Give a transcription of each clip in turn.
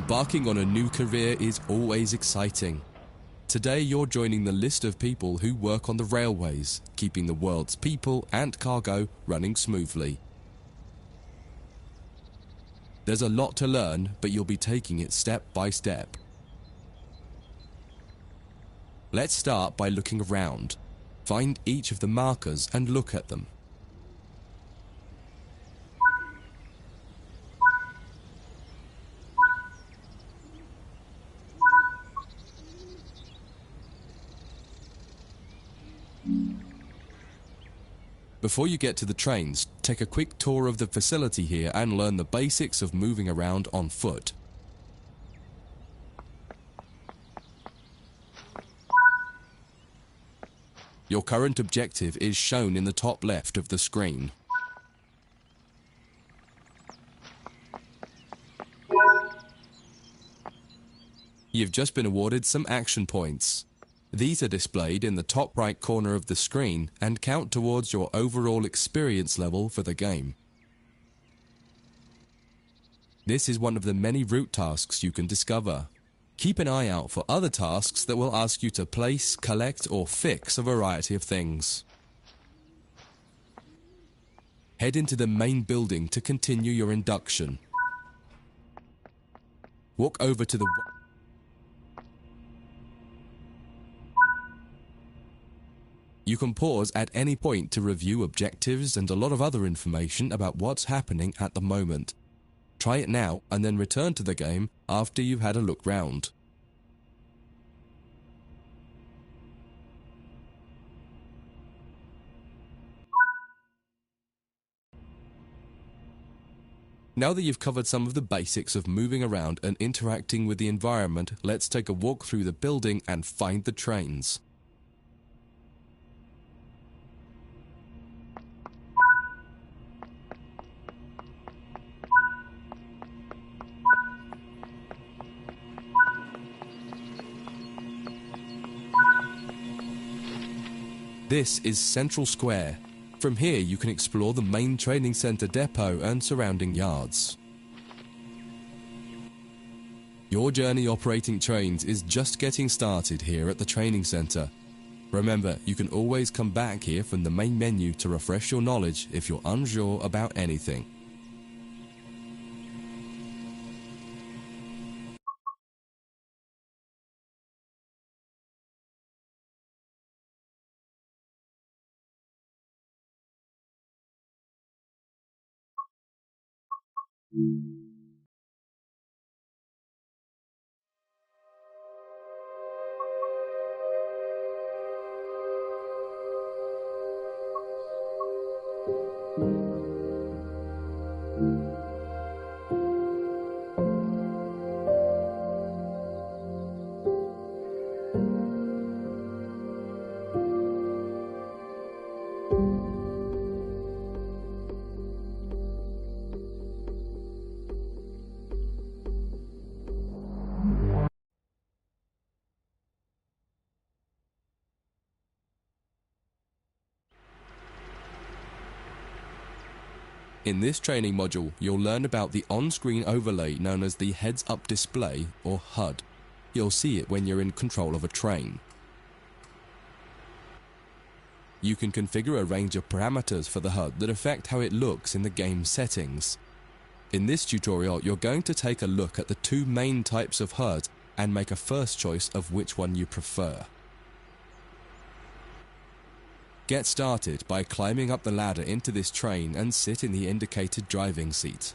Embarking on a new career is always exciting. Today you're joining the list of people who work on the railways, keeping the world's people and cargo running smoothly. There's a lot to learn, but you'll be taking it step by step. Let's start by looking around. Find each of the markers and look at them. Before you get to the trains, take a quick tour of the facility here and learn the basics of moving around on foot. Your current objective is shown in the top left of the screen. You've just been awarded some action points. These are displayed in the top right corner of the screen and count towards your overall experience level for the game. This is one of the many route tasks you can discover. Keep an eye out for other tasks that will ask you to place, collect, or fix a variety of things. Head into the main building to continue your induction. Walk over to the... You can pause at any point to review objectives and a lot of other information about what's happening at the moment. Try it now and then return to the game after you've had a look round. Now that you've covered some of the basics of moving around and interacting with the environment, let's take a walk through the building and find the trains. This is Central Square. From here you can explore the main training center depot and surrounding yards. Your journey operating trains is just getting started here at the training center. Remember, you can always come back here from the main menu to refresh your knowledge if you're unsure about anything. In this training module, you'll learn about the on-screen overlay known as the heads-up display, or HUD. You'll see it when you're in control of a train. You can configure a range of parameters for the HUD that affect how it looks in the game settings. In this tutorial, you're going to take a look at the two main types of HUD and make a first choice of which one you prefer. Get started by climbing up the ladder into this train and sit in the indicated driving seat.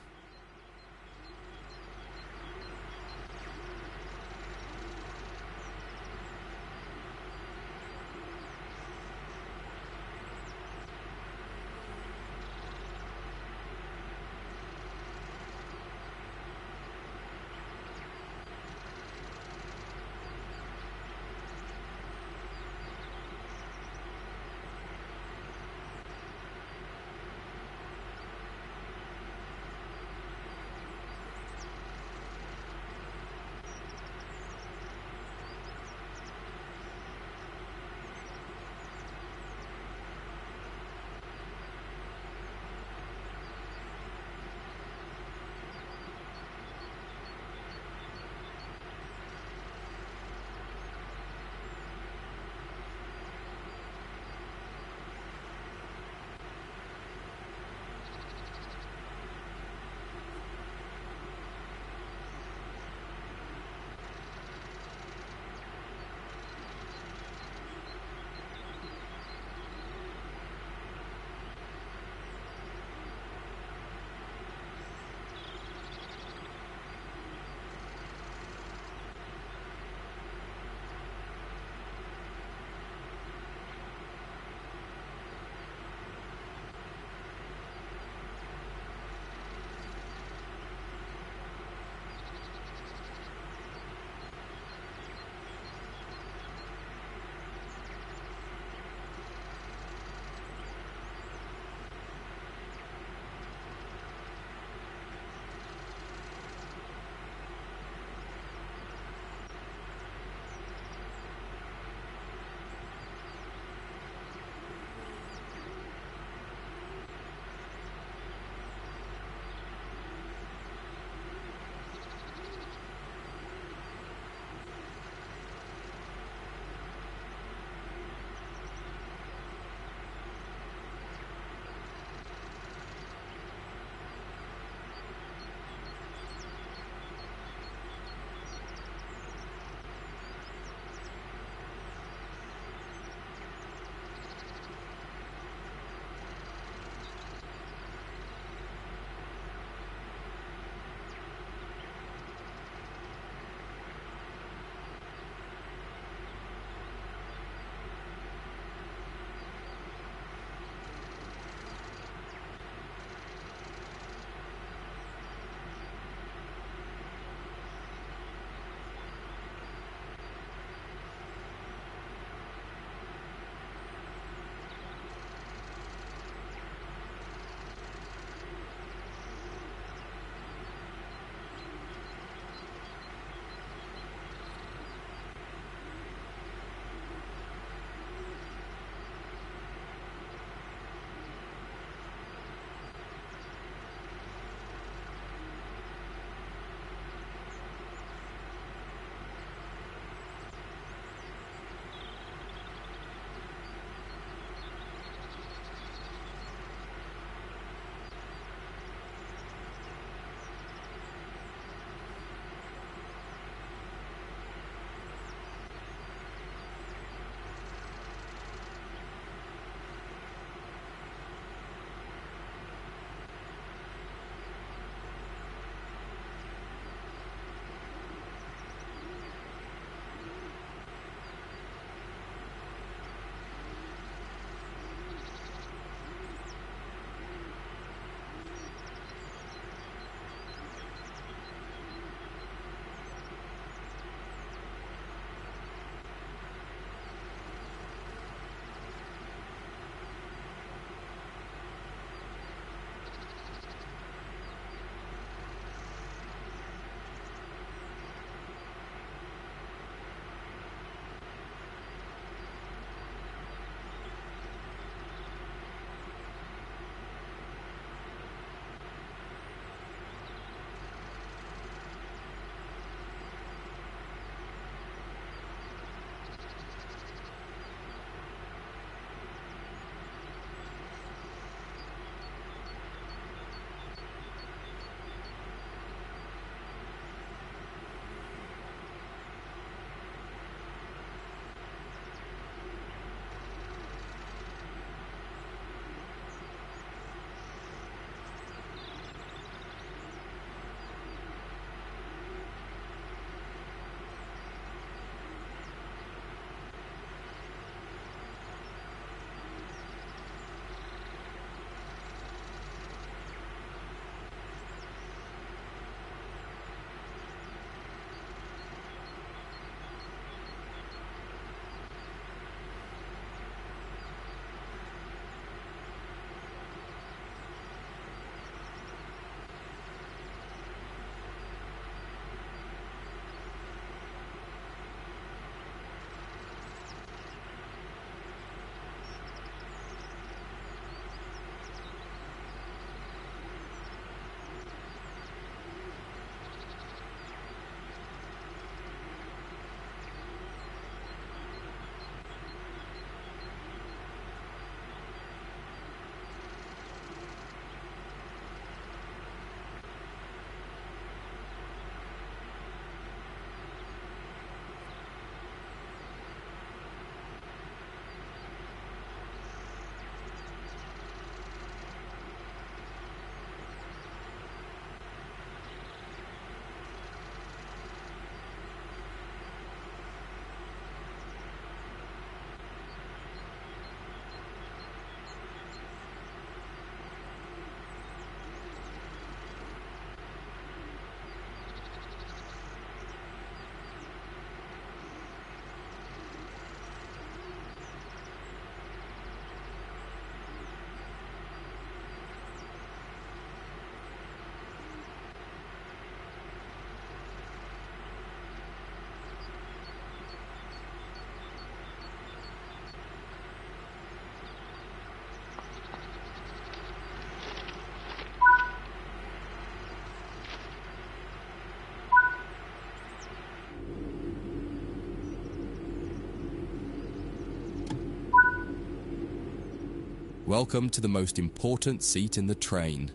Welcome to the most important seat in the train.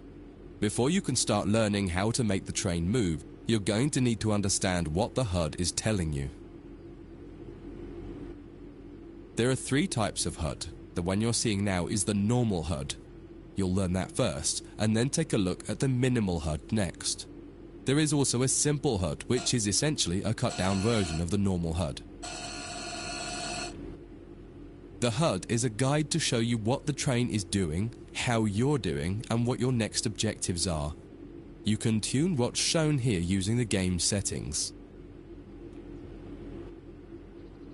Before you can start learning how to make the train move, you're going to need to understand what the HUD is telling you. There are 3 types of HUD. The one you're seeing now is the normal HUD. You'll learn that first, and then take a look at the minimal HUD next. There is also a simple HUD, which is essentially a cut-down version of the normal HUD. The HUD is a guide to show you what the train is doing, how you're doing, and what your next objectives are. You can tune what's shown here using the game settings.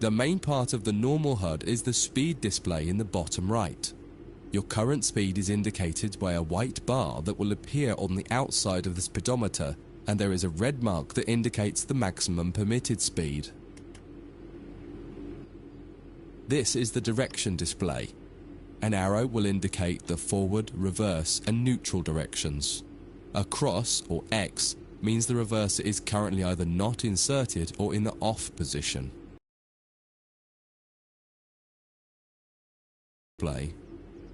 The main part of the normal HUD is the speed display in the bottom right. Your current speed is indicated by a white bar that will appear on the outside of the speedometer, and there is a red mark that indicates the maximum permitted speed. This is the direction display. An arrow will indicate the forward, reverse, and neutral directions. A cross, or X, means the reverser is currently either not inserted or in the off position.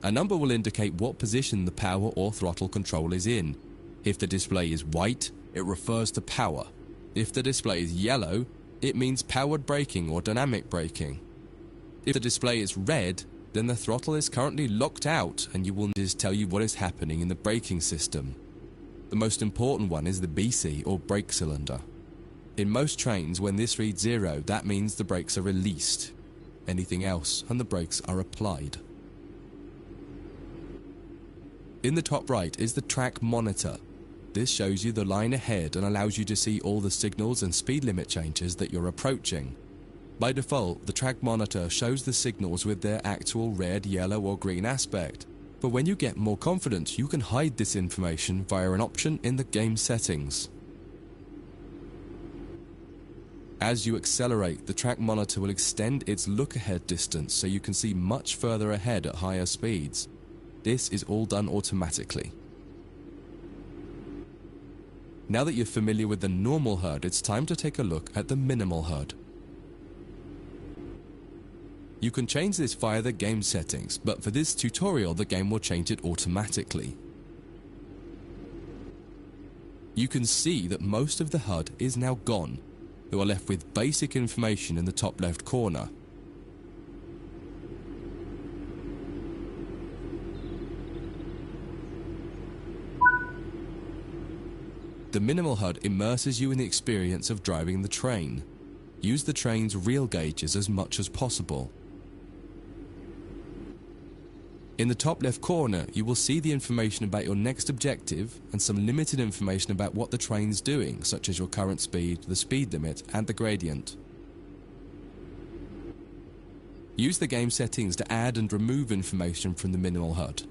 A number will indicate what position the power or throttle control is in. If the display is white, it refers to power. If the display is yellow, it means powered braking or dynamic braking. If the display is red, then the throttle is currently locked out and you will just tell you what is happening in the braking system. The most important one is the BC or brake cylinder. In most trains, when this reads 0, that means the brakes are released. Anything else and the brakes are applied. In the top right is the track monitor. This shows you the line ahead and allows you to see all the signals and speed limit changes that you're approaching. By default, the track monitor shows the signals with their actual red, yellow or green aspect. But when you get more confident, you can hide this information via an option in the game settings. As you accelerate, the track monitor will extend its look-ahead distance so you can see much further ahead at higher speeds. This is all done automatically. Now that you're familiar with the normal HUD, it's time to take a look at the minimal HUD. You can change this via the game settings, but for this tutorial the game will change it automatically. You can see that most of the HUD is now gone. You are left with basic information in the top left corner. The minimal HUD immerses you in the experience of driving the train. Use the train's real gauges as much as possible. In the top left corner, you will see the information about your next objective and some limited information about what the train's doing, such as your current speed, the speed limit, and the gradient. Use the game settings to add and remove information from the minimal HUD.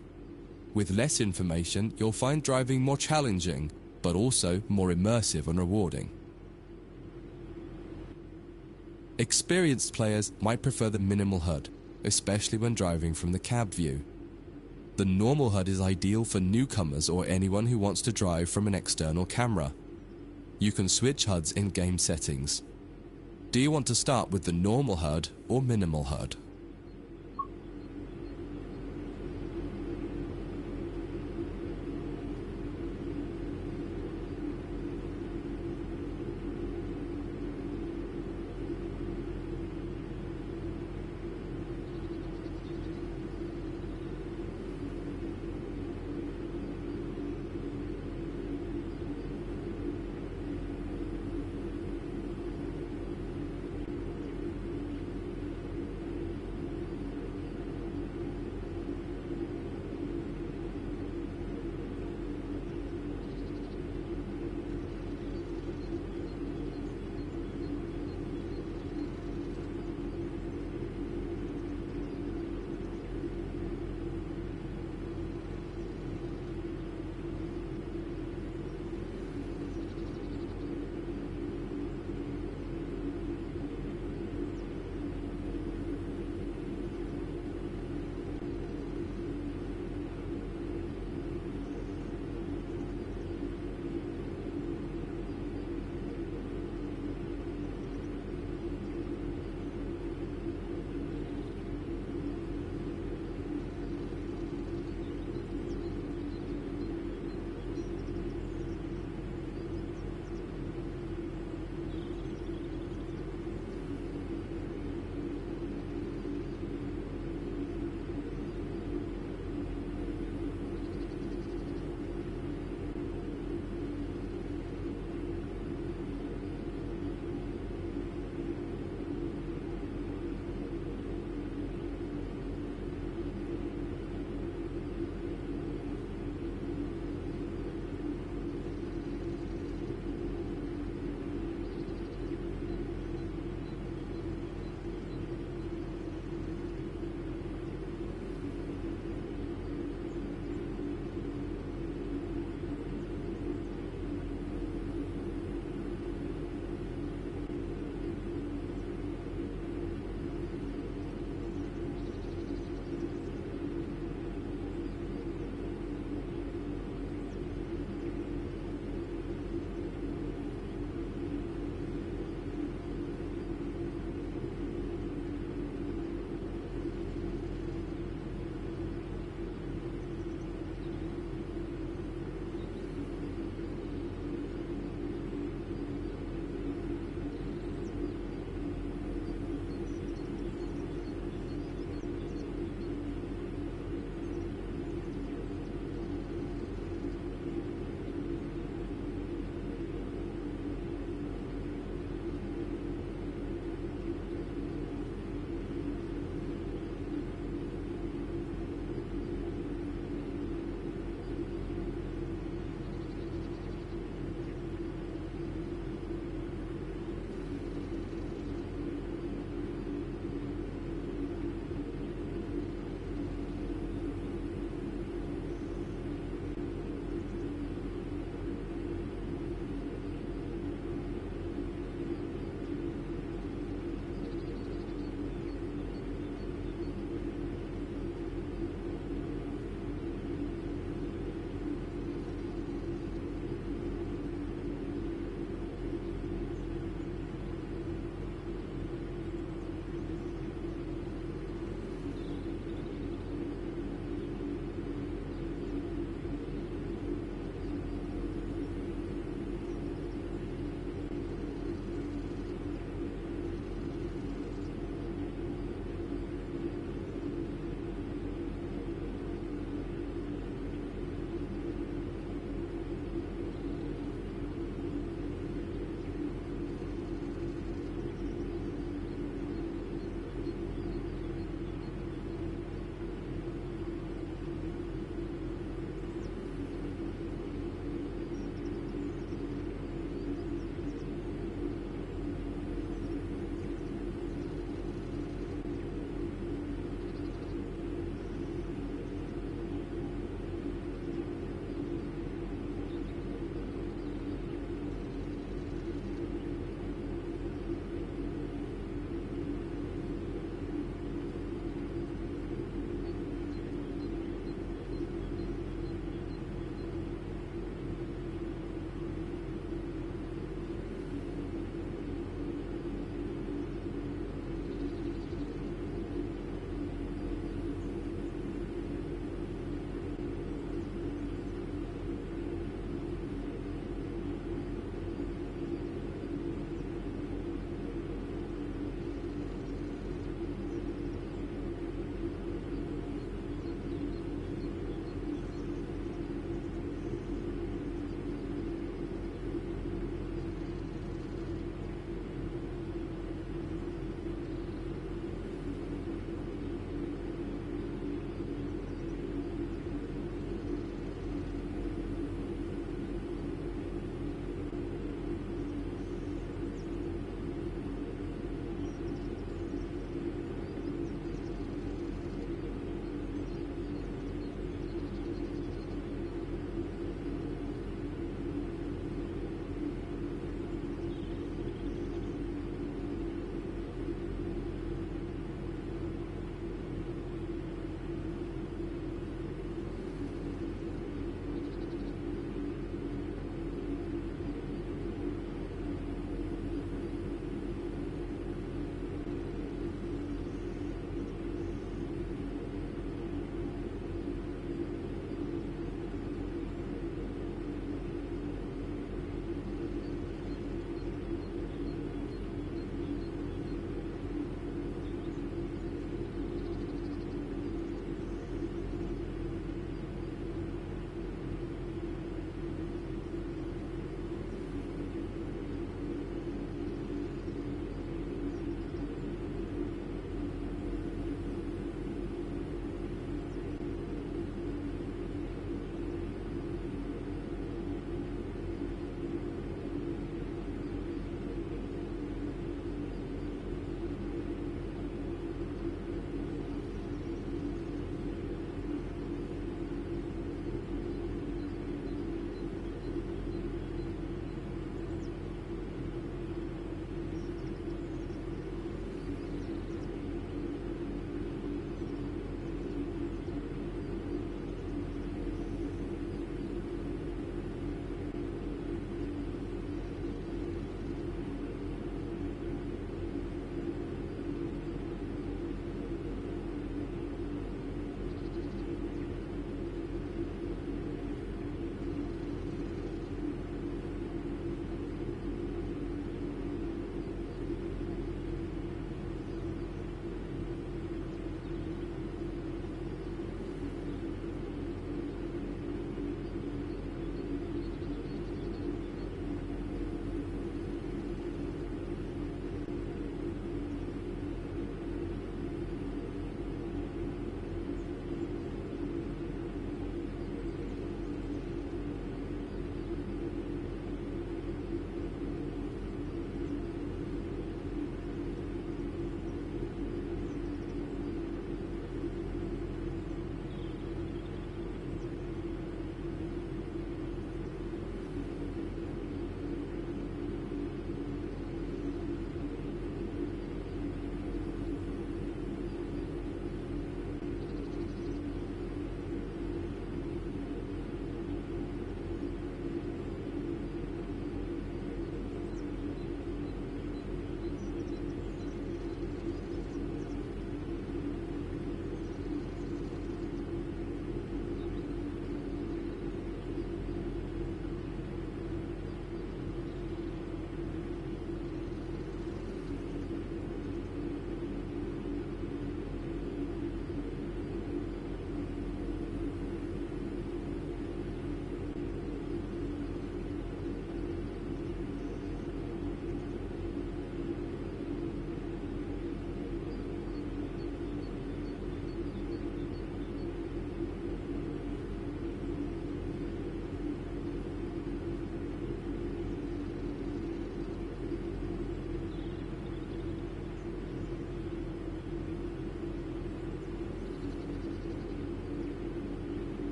With less information, you'll find driving more challenging, but also more immersive and rewarding. Experienced players might prefer the minimal HUD, especially when driving from the cab view. The normal HUD is ideal for newcomers or anyone who wants to drive from an external camera. You can switch HUDs in game settings. Do you want to start with the normal HUD or minimal HUD?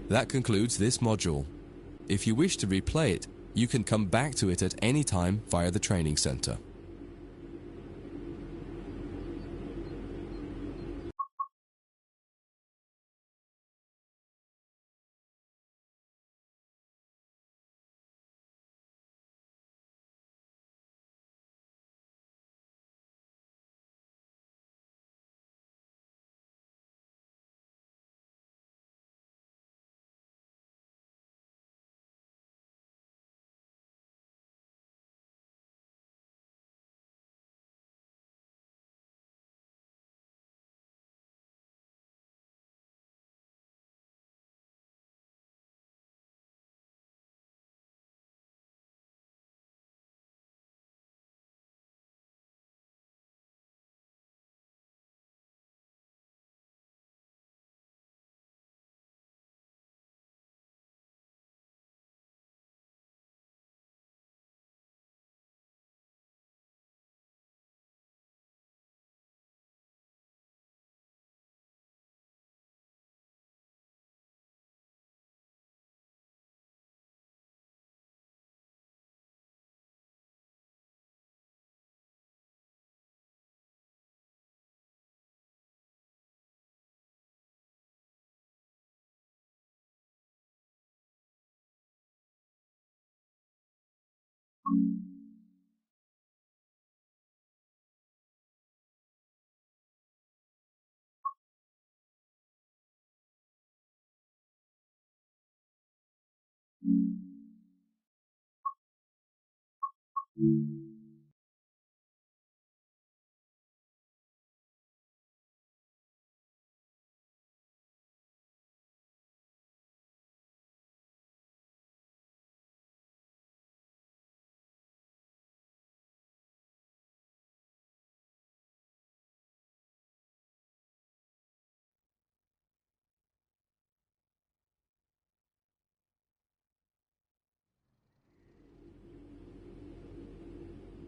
That concludes this module. If you wish to replay it, you can come back to it at any time via the training center.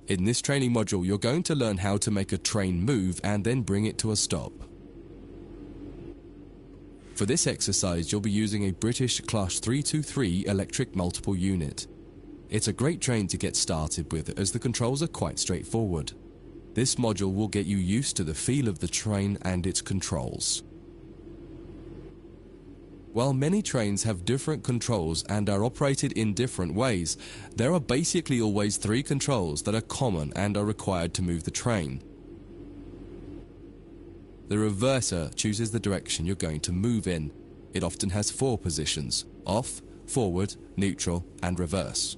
In this training module, you're going to learn how to make a train move and then bring it to a stop. For this exercise, you'll be using a British Class 323 electric multiple unit. It's a great train to get started with as the controls are quite straightforward. This module will get you used to the feel of the train and its controls. While many trains have different controls and are operated in different ways, there are basically always 3 controls that are common and are required to move the train. The reverser chooses the direction you're going to move in. It often has 4 positions: off, forward, neutral, and reverse.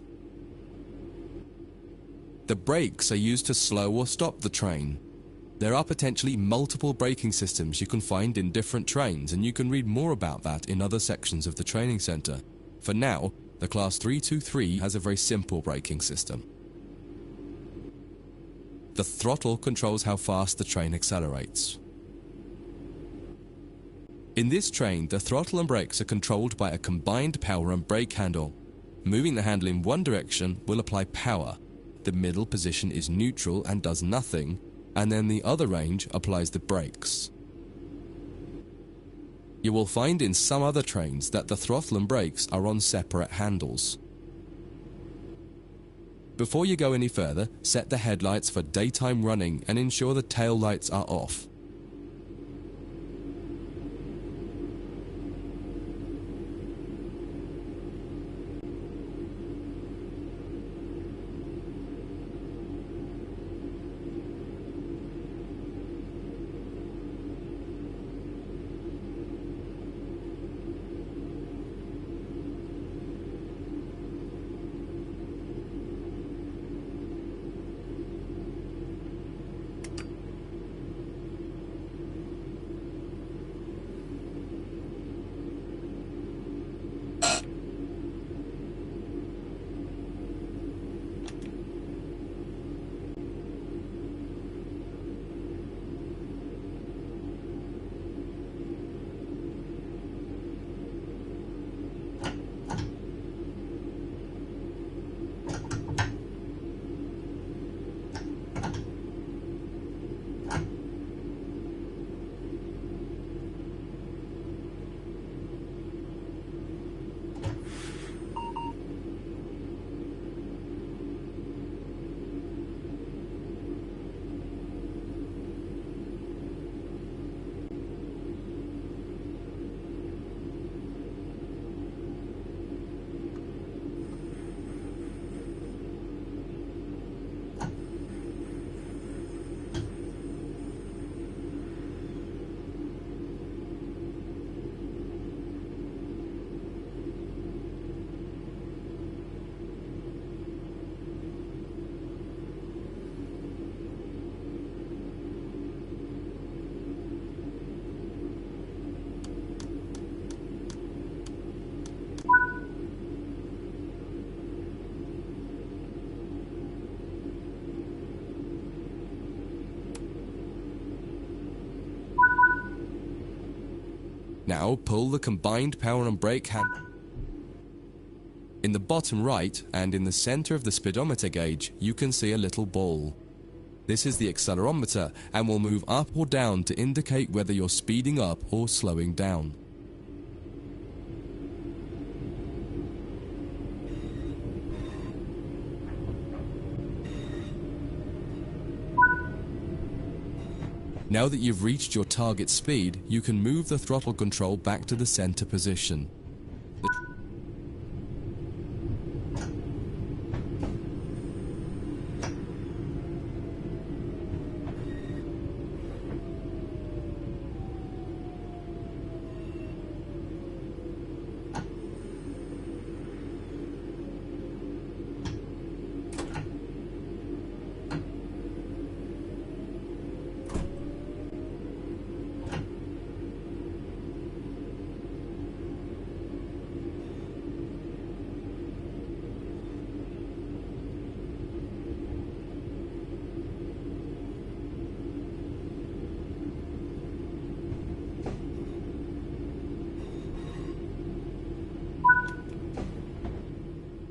The brakes are used to slow or stop the train. There are potentially multiple braking systems you can find in different trains, and you can read more about that in other sections of the training center. For now, the Class 323 has a very simple braking system. The throttle controls how fast the train accelerates. In this train, the throttle and brakes are controlled by a combined power and brake handle. Moving the handle in one direction will apply power. The middle position is neutral and does nothing, and then the other range applies the brakes. You will find in some other trains that the throttle and brakes are on separate handles. Before you go any further, set the headlights for daytime running and ensure the tail lights are off. Now pull the combined power and brake hand. In the bottom right and in the center of the speedometer gauge, you can see a little ball. This is the accelerometer and will move up or down to indicate whether you're speeding up or slowing down. Now that you've reached your target speed, you can move the throttle control back to the center position.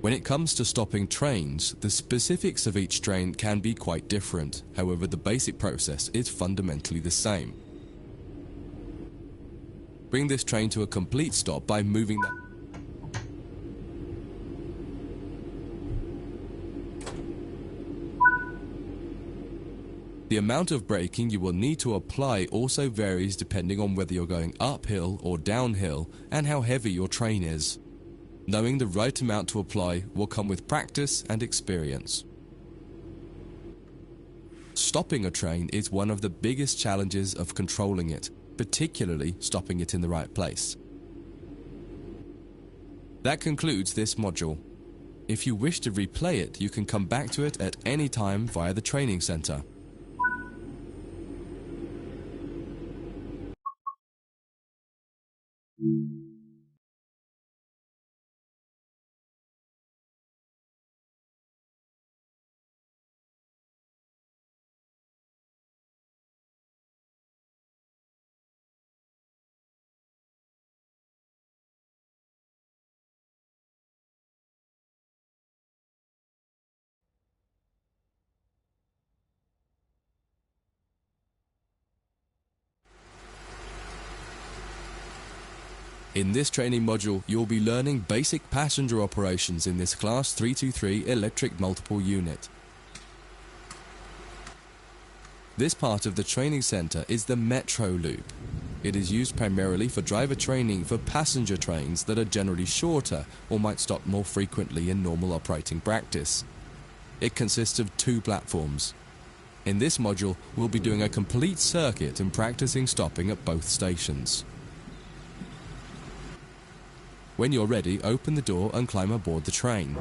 When it comes to stopping trains, the specifics of each train can be quite different. However, the basic process is fundamentally the same. Bring this train to a complete stop by moving that. The amount of braking you will need to apply also varies depending on whether you're going uphill or downhill and how heavy your train is. Knowing the right amount to apply will come with practice and experience. Stopping a train is one of the biggest challenges of controlling it, particularly stopping it in the right place. That concludes this module. If you wish to replay it, you can come back to it at any time via the training center. In this training module, you'll be learning basic passenger operations in this Class 323 electric multiple unit. This part of the training center is the Metro Loop. It is used primarily for driver training for passenger trains that are generally shorter or might stop more frequently in normal operating practice. It consists of 2 platforms. In this module, we'll be doing a complete circuit and practicing stopping at both stations. When you're ready, open the door and climb aboard the train.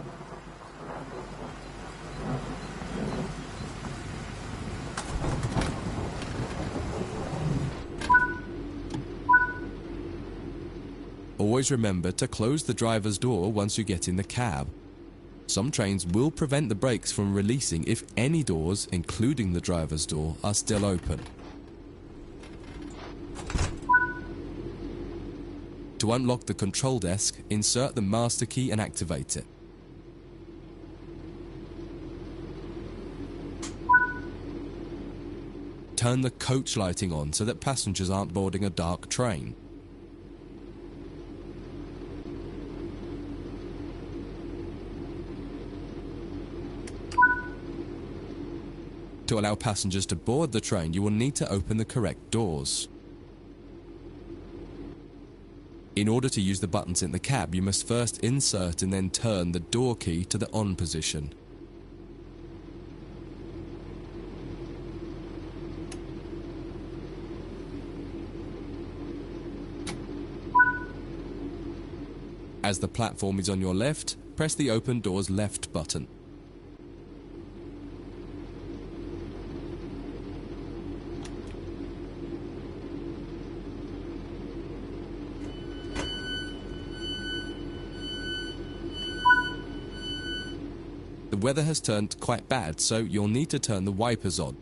Always remember to close the driver's door once you get in the cab. Some trains will prevent the brakes from releasing if any doors, including the driver's door, are still open. To unlock the control desk, insert the master key and activate it. Turn the coach lighting on so that passengers aren't boarding a dark train. To allow passengers to board the train, you will need to open the correct doors. In order to use the buttons in the cab, you must first insert and then turn the door key to the on position. As the platform is on your left, press the open doors left button. The weather has turned quite bad, so you'll need to turn the wipers on.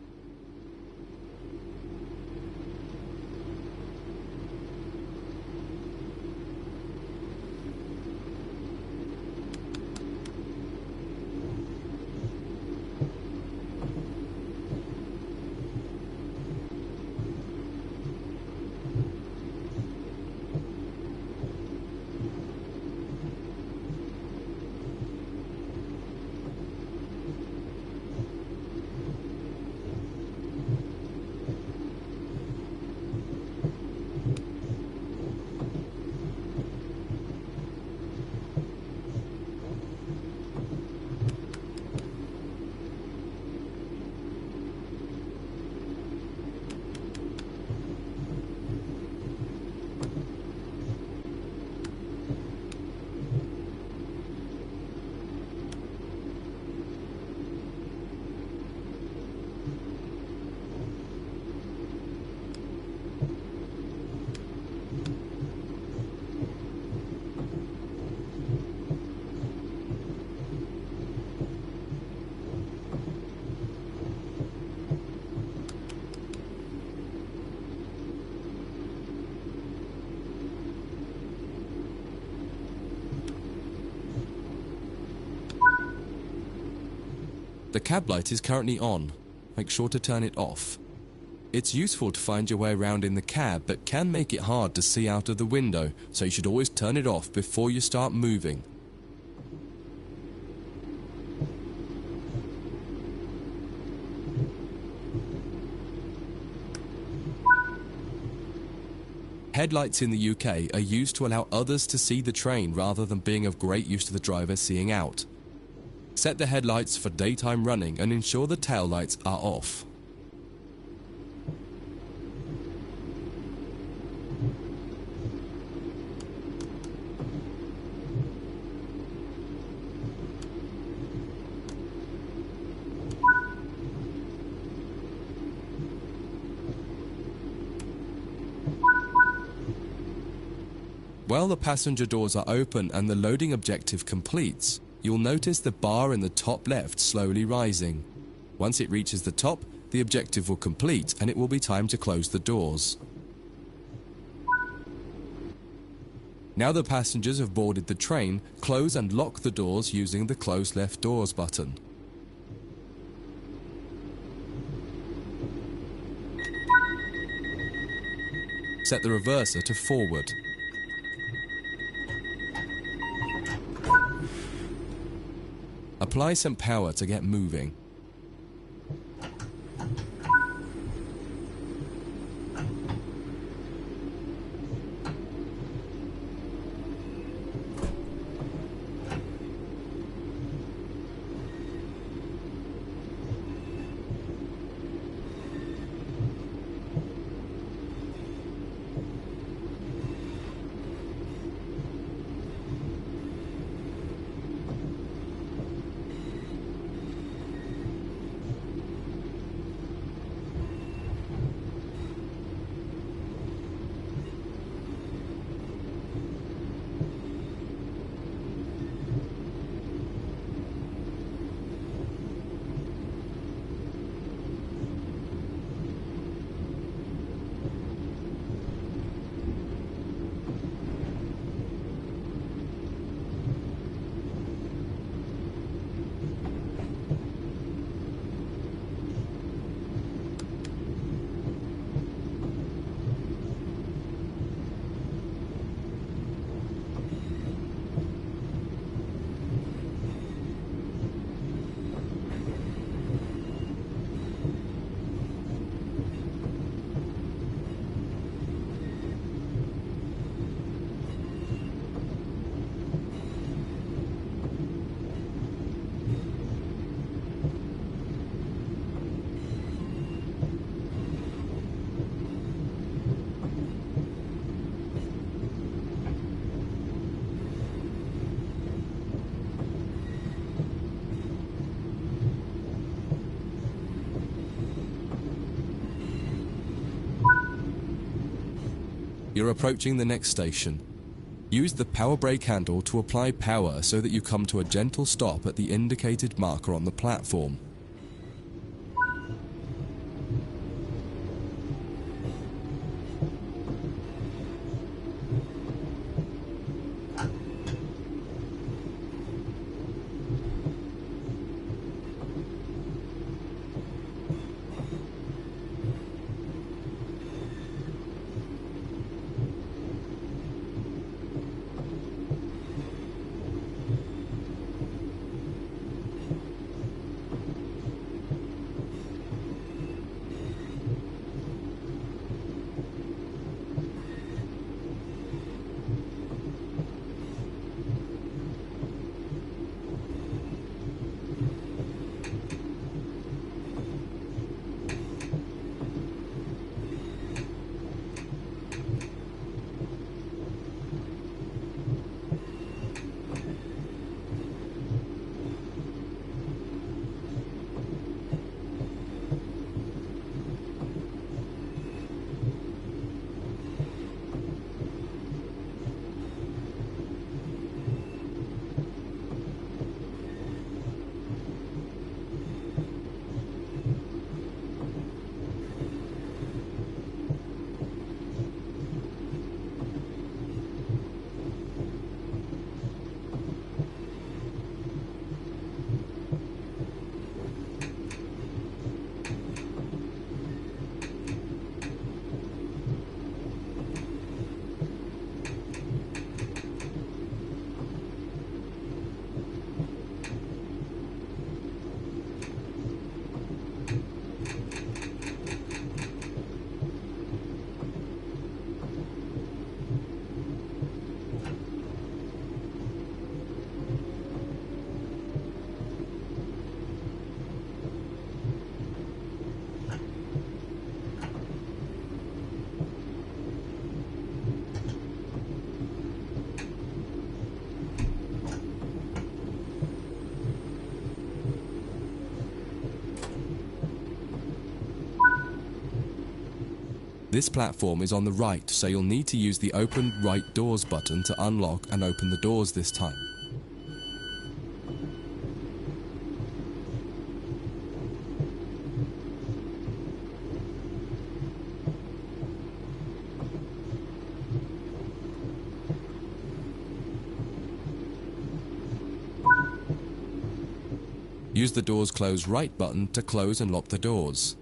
The cab light is currently on. Make sure to turn it off. It's useful to find your way around in the cab, but can make it hard to see out of the window, so you should always turn it off before you start moving. Headlights in the UK are used to allow others to see the train rather than being of great use to the driver seeing out. Set the headlights for daytime running and ensure the tail lights are off. While the passenger doors are open and the loading objective completes, you'll notice the bar in the top left slowly rising. Once it reaches the top, the objective will complete and it will be time to close the doors. Now the passengers have boarded the train, close and lock the doors using the Close Left Doors button. Set the reverser to forward. Apply some power to get moving. You're approaching the next station. Use the power brake handle to apply power so that you come to a gentle stop at the indicated marker on the platform. This platform is on the right, so you'll need to use the Open Right Doors button to unlock and open the doors this time. Use the Doors Close Right button to close and lock the doors.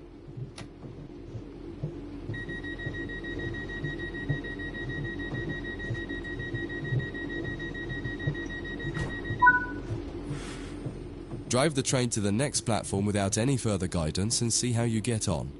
Drive the train to the next platform without any further guidance and see how you get on.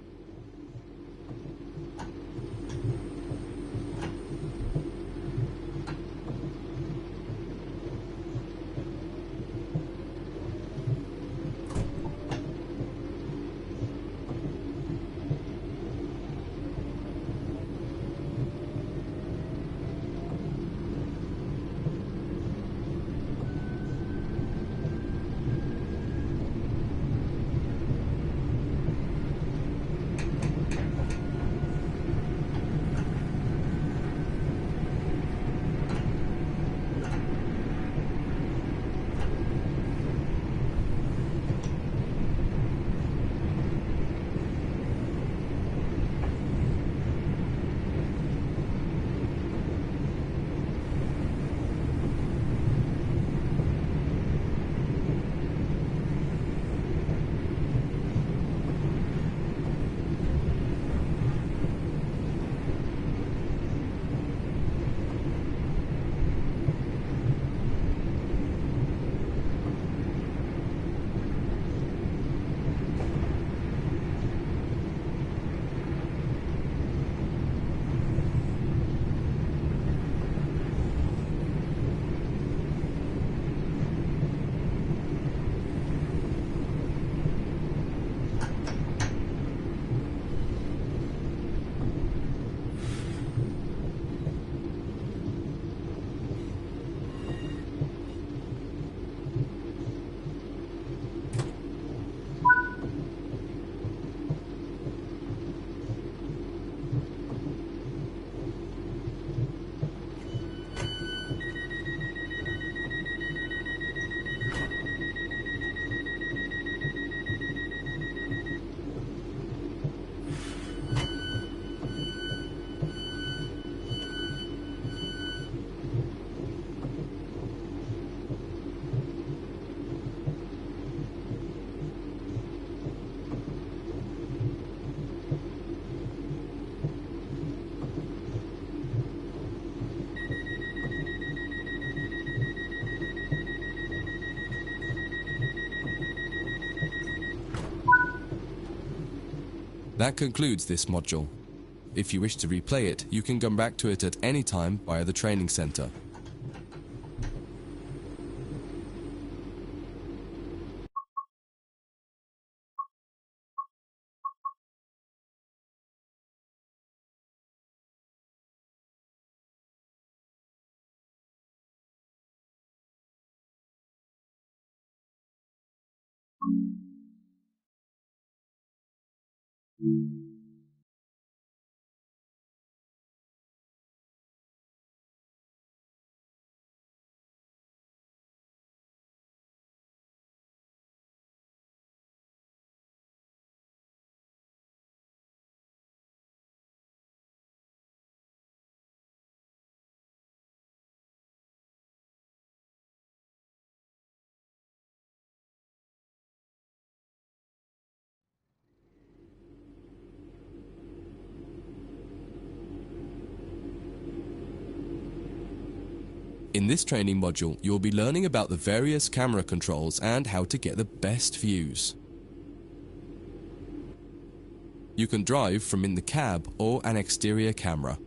That concludes this module. If you wish to replay it, you can come back to it at any time via the training center. In this training module, you'll be learning about the various camera controls and how to get the best views. You can drive from in the cab or an exterior camera.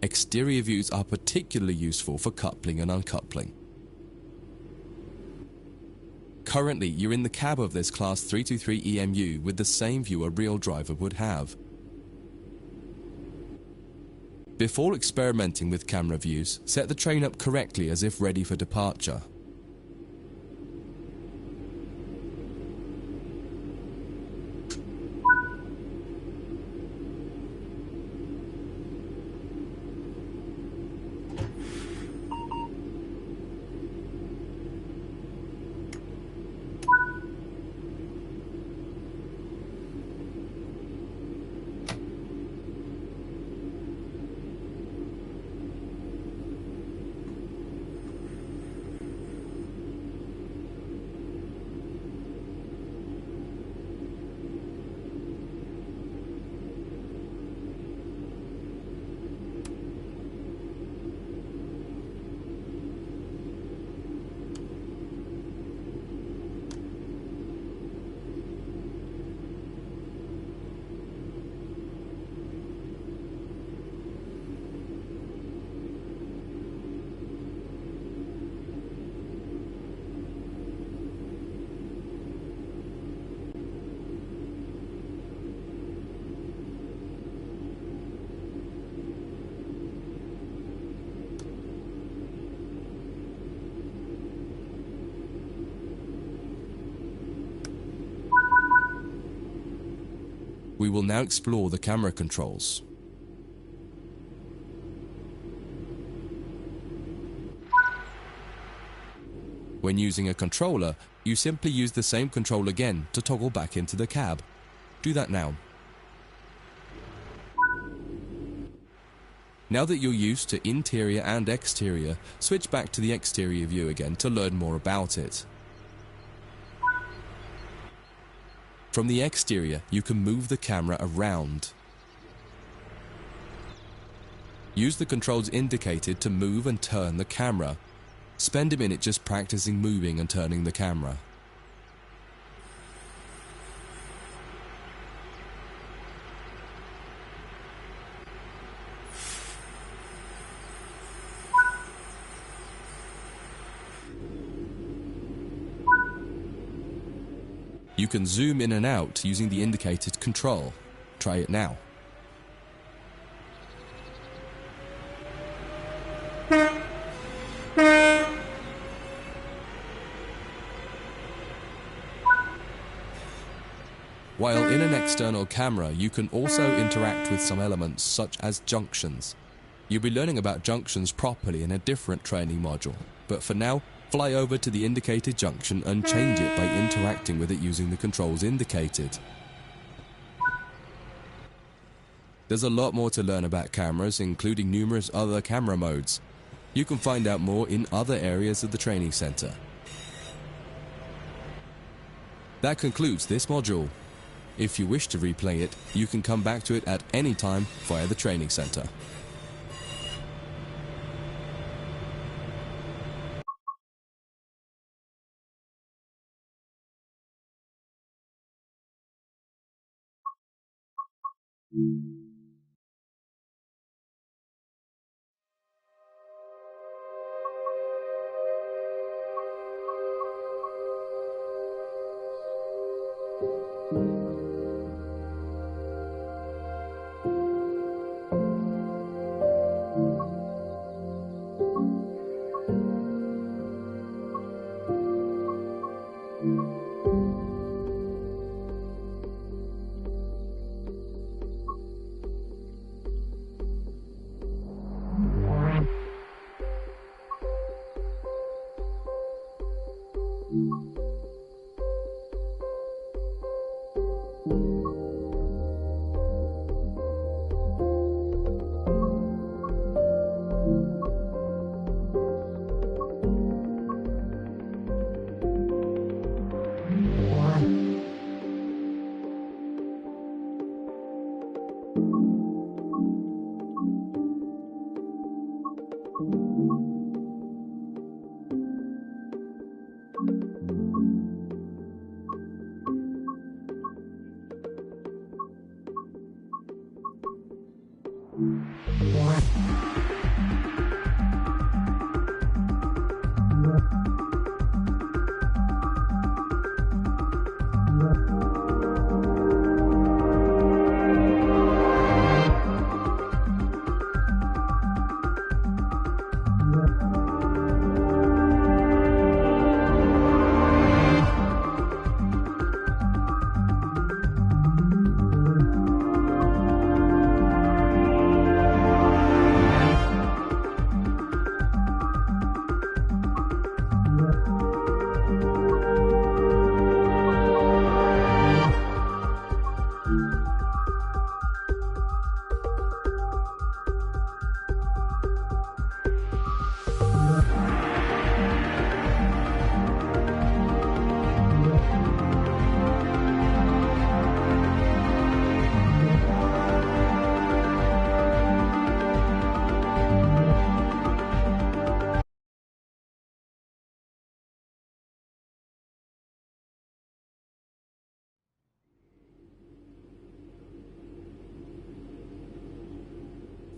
Exterior views are particularly useful for coupling and uncoupling. Currently, you're in the cab of this Class 323 EMU with the same view a real driver would have. Before experimenting with camera views, set the train up correctly as if ready for departure. We will now explore the camera controls. When using a controller, you simply use the same control again to toggle back into the cab. Do that now. Now that you're used to interior and exterior, switch back to the exterior view again to learn more about it. From the exterior, you can move the camera around. Use the controls indicated to move and turn the camera. Spend a minute just practicing moving and turning the camera. You can zoom in and out using the indicated control. Try it now. While in an external camera, you can also interact with some elements such as junctions. You'll be learning about junctions properly in a different training module, but for now, fly over to the indicated junction and change it by interacting with it using the controls indicated. There's a lot more to learn about cameras, including numerous other camera modes. You can find out more in other areas of the training center. That concludes this module. If you wish to replay it, you can come back to it at any time via the training center.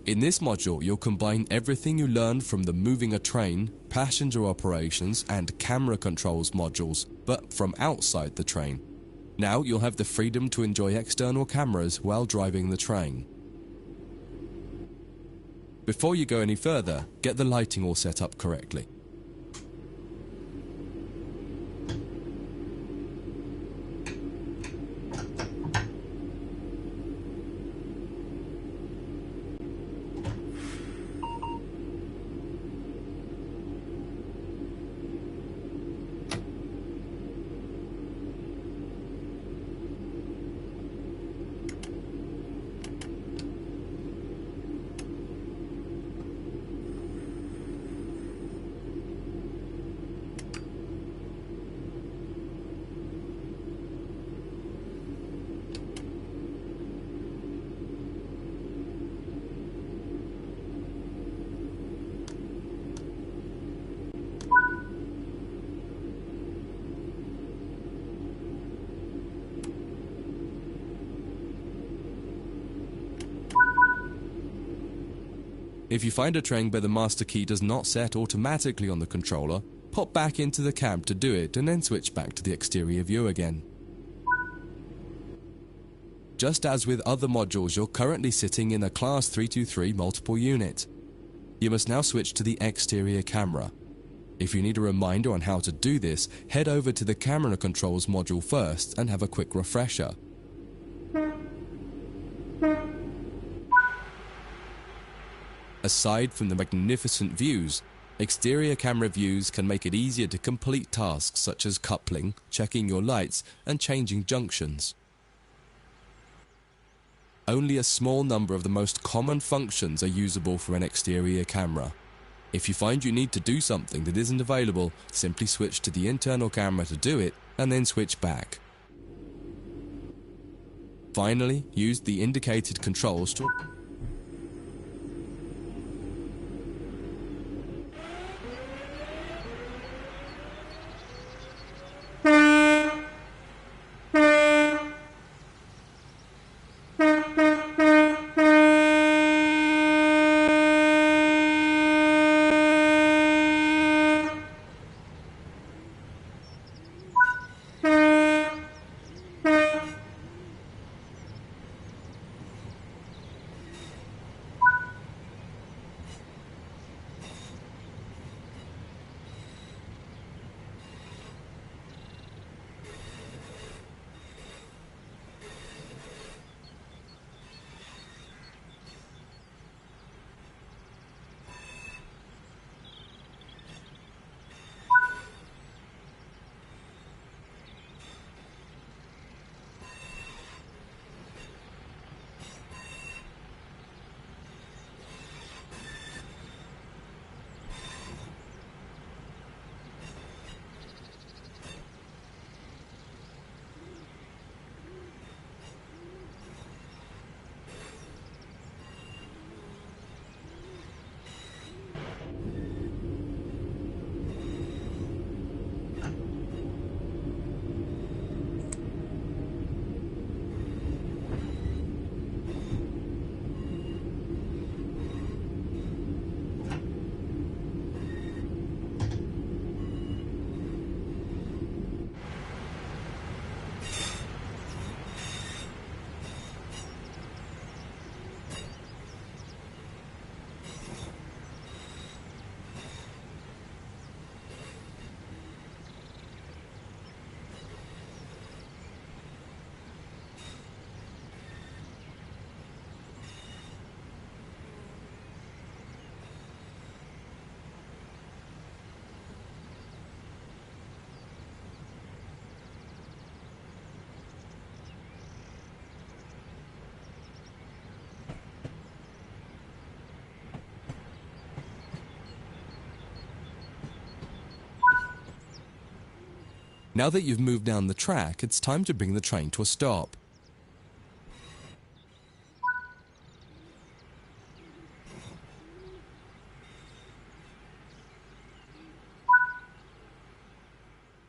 In this module, you'll combine everything you learned from the moving a train, passenger operations, and camera controls modules, but from outside the train. Now you'll have the freedom to enjoy external cameras while driving the train. Before you go any further, get the lighting all set up correctly. If you find a train where the master key does not set automatically on the controller, pop back into the cab to do it and then switch back to the exterior view again. Just as with other modules, you're currently sitting in a Class 323 multiple unit. You must now switch to the exterior camera. If you need a reminder on how to do this, head over to the camera controls module first and have a quick refresher. Aside from the magnificent views, exterior camera views can make it easier to complete tasks such as coupling, checking your lights, and changing junctions. Only a small number of the most common functions are usable for an exterior camera. If you find you need to do something that isn't available, simply switch to the internal camera to do it, and then switch back. Finally, use the indicated controls to Now that you've moved down the track, it's time to bring the train to a stop.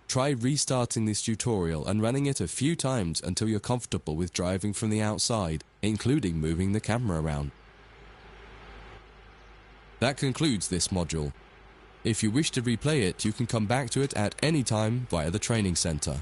Try restarting this tutorial and running it a few times until you're comfortable with driving from the outside, including moving the camera around. That concludes this module. If you wish to replay it, you can come back to it at any time via the training center.